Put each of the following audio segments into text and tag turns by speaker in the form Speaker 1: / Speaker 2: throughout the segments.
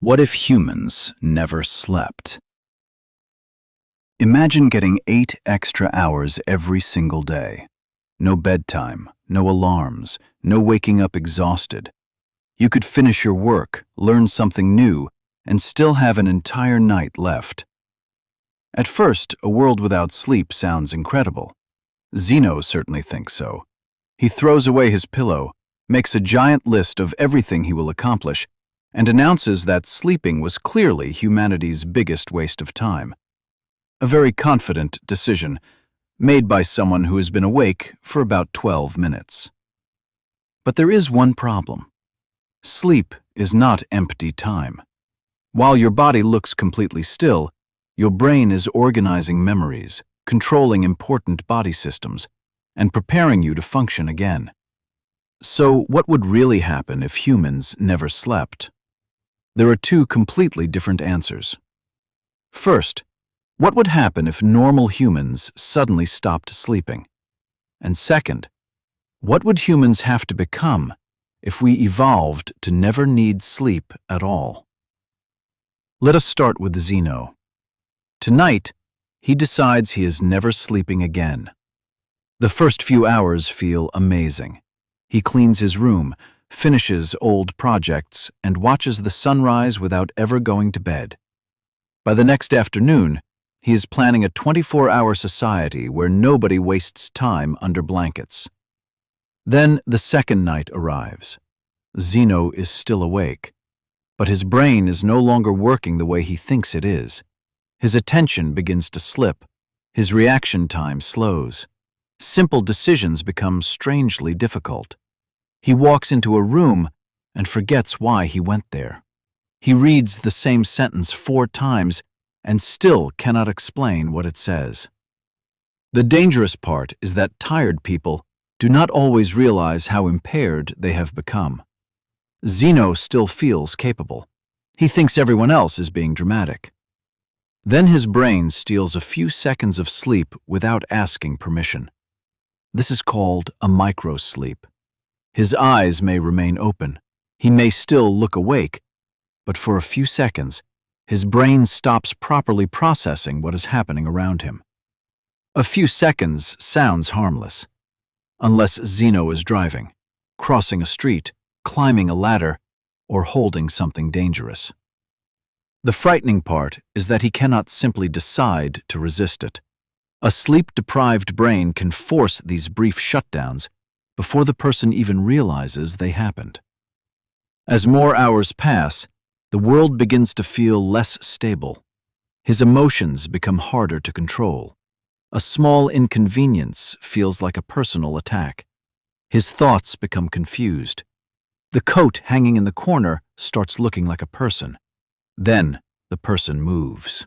Speaker 1: What if humans never slept? Imagine getting 8 extra hours every single day. No bedtime, no alarms, no waking up exhausted. You could finish your work, learn something new, and still have an entire night left. At first, a world without sleep sounds incredible. Zeno certainly thinks so. He throws away his pillow, makes a giant list of everything he will accomplish, and announces that sleeping was clearly humanity's biggest waste of time. A very confident decision, made by someone who has been awake for about 12 minutes. But there is one problem. Sleep is not empty time. While your body looks completely still, your brain is organizing memories, controlling important body systems, and preparing you to function again. So, what would really happen if humans never slept? There are two completely different answers. First, what would happen if normal humans suddenly stopped sleeping? And second, what would humans have to become if we evolved to never need sleep at all? Let us start with Zeno. Tonight, he decides he is never sleeping again. The first few hours feel amazing. He cleans his room, finishes old projects, and watches the sunrise without ever going to bed. By the next afternoon, he is planning a 24-hour society where nobody wastes time under blankets. Then the second night arrives. Zeno is still awake, but his brain is no longer working the way he thinks it is. His attention begins to slip. His reaction time slows. Simple decisions become strangely difficult. He walks into a room and forgets why he went there. He reads the same sentence 4 times and still cannot explain what it says. The dangerous part is that tired people do not always realize how impaired they have become. Zeno still feels capable. He thinks everyone else is being dramatic. Then his brain steals a few seconds of sleep without asking permission. This is called a microsleep. His eyes may remain open. He may still look awake, but for a few seconds, his brain stops properly processing what is happening around him. A few seconds sounds harmless, unless Zeno is driving, crossing a street, climbing a ladder, or holding something dangerous. The frightening part is that he cannot simply decide to resist it. A sleep-deprived brain can force these brief shutdowns before the person even realizes they happened. As more hours pass, the world begins to feel less stable. His emotions become harder to control. A small inconvenience feels like a personal attack. His thoughts become confused. The coat hanging in the corner starts looking like a person. Then the person moves.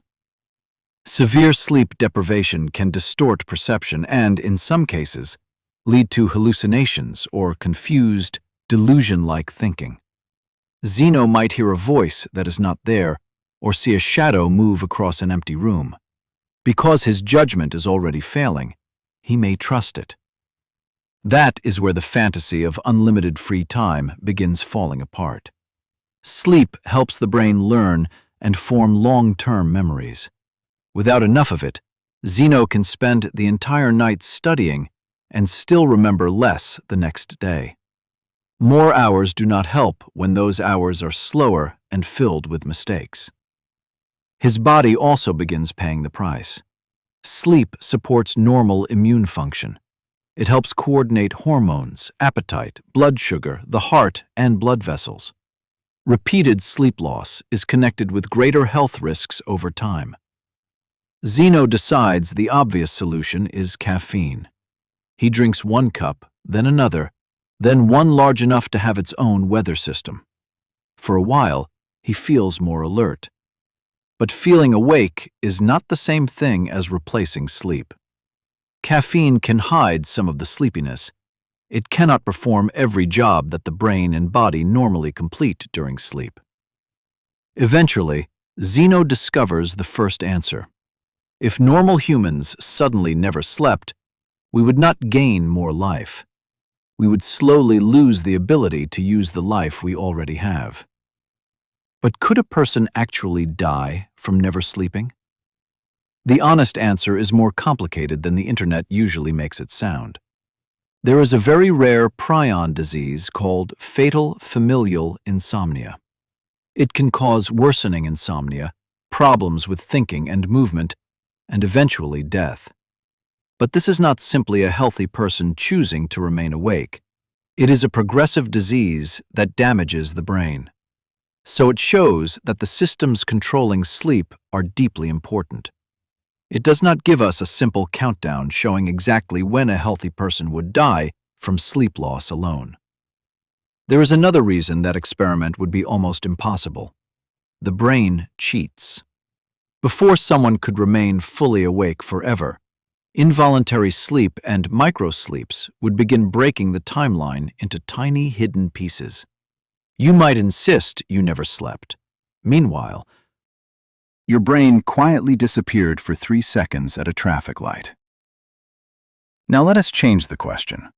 Speaker 1: Severe sleep deprivation can distort perception and, in some cases, lead to hallucinations or confused, delusion-like thinking. Zeno might hear a voice that is not there or see a shadow move across an empty room. Because his judgment is already failing, he may trust it. That is where the fantasy of unlimited free time begins falling apart. Sleep helps the brain learn and form long-term memories. Without enough of it, Zeno can spend the entire night studying and still remember less the next day. More hours do not help when those hours are slower and filled with mistakes. His body also begins paying the price. Sleep supports normal immune function. It helps coordinate hormones, appetite, blood sugar, the heart, and blood vessels. Repeated sleep loss is connected with greater health risks over time. Zeno decides the obvious solution is caffeine. He drinks 1 cup, then another, then one large enough to have its own weather system. For a while, he feels more alert. But feeling awake is not the same thing as replacing sleep. Caffeine can hide some of the sleepiness. It cannot perform every job that the brain and body normally complete during sleep. Eventually, Zeno discovers the first answer. If normal humans suddenly never slept, we would not gain more life. We would slowly lose the ability to use the life we already have. But could a person actually die from never sleeping? The honest answer is more complicated than the internet usually makes it sound. There is a very rare prion disease called fatal familial insomnia. It can cause worsening insomnia, problems with thinking and movement, and eventually death. But this is not simply a healthy person choosing to remain awake. It is a progressive disease that damages the brain. So it shows that the systems controlling sleep are deeply important. It does not give us a simple countdown showing exactly when a healthy person would die from sleep loss alone. There is another reason that experiment would be almost impossible. The brain cheats. Before someone could remain fully awake forever, involuntary sleep and microsleeps would begin breaking the timeline into tiny hidden pieces. You might insist you never slept. Meanwhile, your brain quietly disappeared for 3 seconds at a traffic light. Now let us change the question.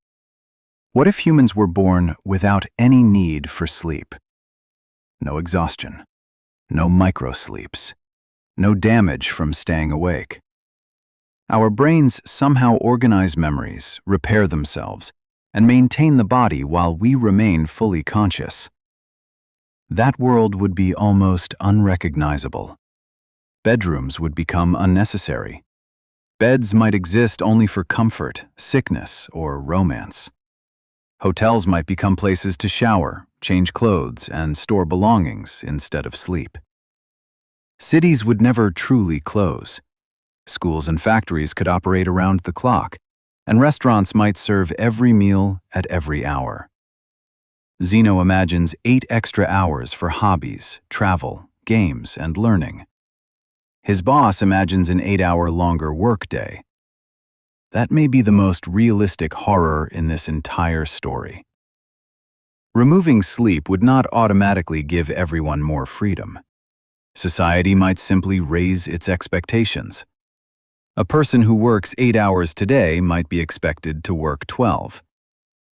Speaker 1: What if humans were born without any need for sleep? No exhaustion, no microsleeps, no damage from staying awake. Our brains somehow organize memories, repair themselves, and maintain the body while we remain fully conscious. That world would be almost unrecognizable. Bedrooms would become unnecessary. Beds might exist only for comfort, sickness, or romance. Hotels might become places to shower, change clothes, and store belongings instead of sleep. Cities would never truly close. Schools and factories could operate around the clock, and restaurants might serve every meal at every hour. Zeno imagines 8 extra hours for hobbies, travel, games, and learning. His boss imagines an 8-hour longer workday. That may be the most realistic horror in this entire story. Removing sleep would not automatically give everyone more freedom. Society might simply raise its expectations. A person who works 8 hours today might be expected to work 12.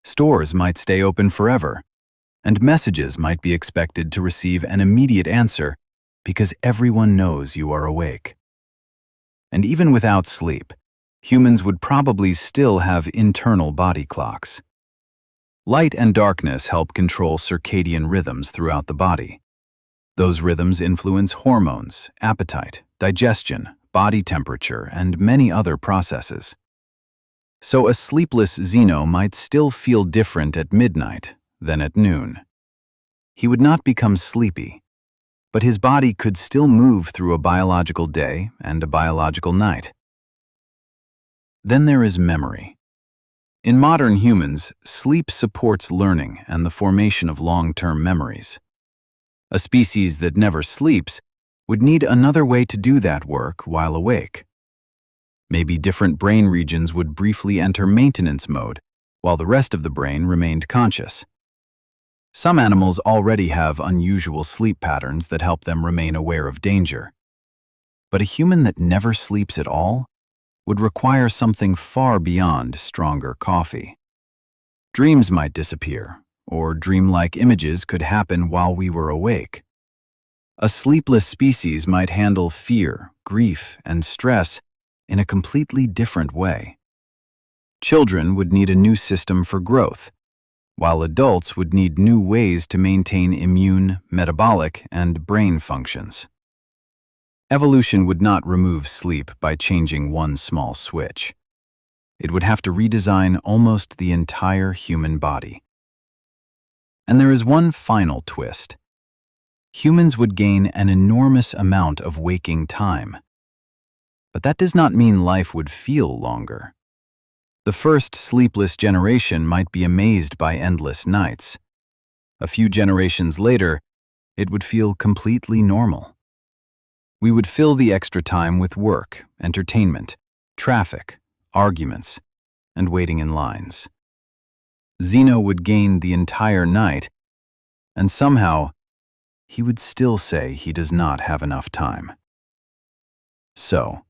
Speaker 1: Stores might stay open forever, and messages might be expected to receive an immediate answer because everyone knows you are awake. And even without sleep, humans would probably still have internal body clocks. Light and darkness help control circadian rhythms throughout the body. Those rhythms influence hormones, appetite, digestion, body temperature, and many other processes. So a sleepless Zeno might still feel different at midnight than at noon. He would not become sleepy, but his body could still move through a biological day and a biological night. Then there is memory. In modern humans, sleep supports learning and the formation of long-term memories. A species that never sleeps would need another way to do that work while awake. Maybe different brain regions would briefly enter maintenance mode, while the rest of the brain remained conscious. Some animals already have unusual sleep patterns that help them remain aware of danger. But a human that never sleeps at all would require something far beyond stronger coffee. Dreams might disappear, or dreamlike images could happen while we were awake. A sleepless species might handle fear, grief, and stress in a completely different way. Children would need a new system for growth, while adults would need new ways to maintain immune, metabolic, and brain functions. Evolution would not remove sleep by changing one small switch. It would have to redesign almost the entire human body. And there is one final twist. Humans would gain an enormous amount of waking time. But that does not mean life would feel longer. The first sleepless generation might be amazed by endless nights. A few generations later, it would feel completely normal. We would fill the extra time with work, entertainment, traffic, arguments, and waiting in lines. Zeno would gain the entire night, and somehow, he would still say he does not have enough time. So,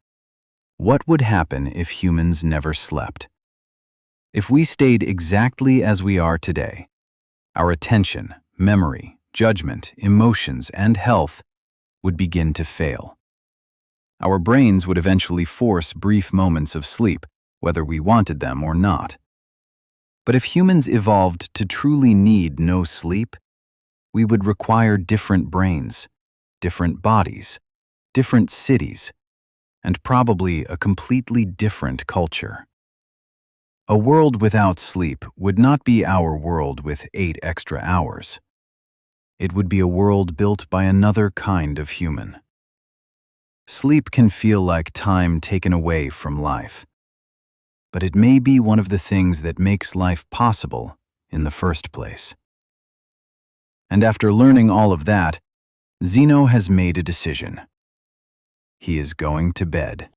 Speaker 1: what would happen if humans never slept? If we stayed exactly as we are today, our attention, memory, judgment, emotions, and health would begin to fail. Our brains would eventually force brief moments of sleep, whether we wanted them or not. But if humans evolved to truly need no sleep, we would require different brains, different bodies, different cities, and probably a completely different culture. A world without sleep would not be our world with 8 extra hours. It would be a world built by another kind of human. Sleep can feel like time taken away from life, but it may be one of the things that makes life possible in the first place. And after learning all of that, Zeno has made a decision. He is going to bed.